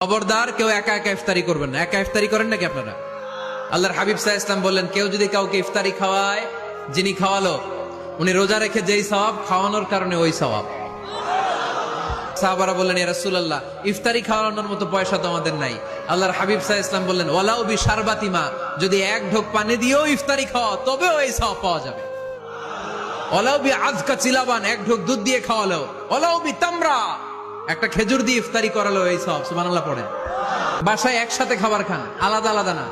খবরদার কেউ একা একা ইফতারি করবেন না। একা ইফতারি করেন নাকি আপনারা? আল্লাহর হাবিব সাল্লাল্লাহু আলাইহি ওয়াসাল্লাম বললেন, কেউ যদি কাউকে ইফতারি খাওয়ায়, যিনি খাওয়ালো উনি রোজা রেখে যেই সওয়াব, খাওয়ানোর কারণে ওই সওয়াব। সাহাবারা বললেন, ইয়া রাসূলুল্লাহ, ইফতারি খাওয়ানোর মতো পয়সা তো আমাদের নাই। আল্লাহর হাবিব সাল্লাল্লাহু আলাইহি ওয়াসাল্লাম বললেন, ওয়ালাউ বিশারবাতি মা, যদি এক ঢোক পানি দিয়েও ইফতারি খাওয়া তবেও এই সওয়াব পাওয়া যাবে। ওয়ালাউ বিআযকা চিলাবান, এক ঢোক দুধ দিয়ে খাওয়ালো। ওয়ালাউ বিতামরা, একটা খেজুর দিয়ে ইফতারি করালো এই সওয়াব। সুবহানাল্লাহ পড়েন। বাসায় একসাথে খাবার খান, আলাদা আলাদা না।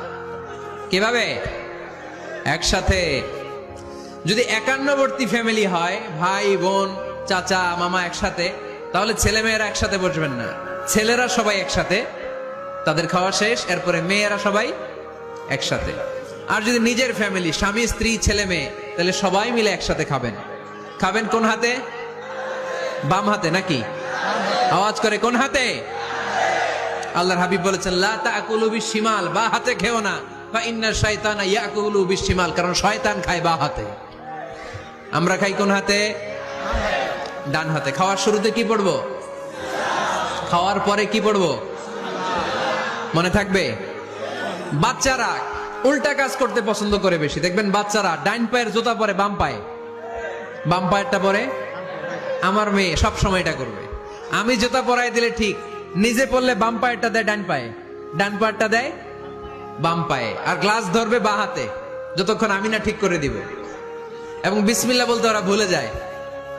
কিভাবে? একসাথে। যদি একান্নবর্তী ফ্যামিলি হয়, ভাই বোন চাচা মামা একসাথে, তাহলে ছেলে মেয়েরা একসাথে বসবেন না। ছেলেরা সবাই একসাথে, তাদের খাওয়া শেষ, এরপরে মেয়েরা সবাই একসাথে। আর যদি নিজের ফ্যামিলি, স্বামী স্ত্রী ছেলে মেয়ে, তাহলে সবাই মিলে একসাথে খাবেন। খাবেন কোন হাতে? বাম হাতে নাকি? আওয়াজ করে কোন হাতে? আল্লাহর হাবিব বলেছেন, লা তাকুলু বিশিমাল, বা হাতে খেও না, ফা ইন্না শাইতানা ইয়াকুলু বিশিমাল, কারণ শয়তান খায় বা হাতে। আমরা খাই কোন হাতে? ডান হাতে। খাওয়ার শুরুতে কি পড়বো? খাওয়ার পরে কি পড়বো? মনে থাকবে? বাচ্চারা উল্টা কাজ করতে পছন্দ করে বেশি। দেখবেন বাচ্চারা ডাইন পায়ের জুতা পরে বাম পায়ে, বাম পায়েরটা পরে। আমার মেয়ে সব সময় এটা করবে। আমি জুতা পরাই দিলে ঠিক, নিজে পড়লে বাম পায়েরটা দেয় ডান পায়ে, ডান পায়েরটা দেয় বাম পায়ে, আর গ্লাস ধরবে বা হাতে, যতক্ষণ আমি না ঠিক করে দিব। এবং বিসমিল্লাহ বলতে ওরা ভুলে যায়।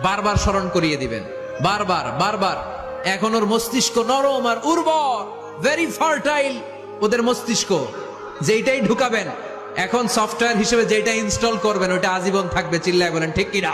বারবার স্মরণ করিয়ে দিবেন, বারবার বারবার। এখন ওর মস্তিষ্ক নরম আর উর্বর, ভেরি ফার্টাইল ওদের মস্তিষ্ক। যেইটাই ঢুকাবেন, এখন সফটওয়্যার হিসেবে যেটা ইনস্টল করবেন ওটা আজীবন থাকবে। চিল্লায় বলেন ঠিক কিনা?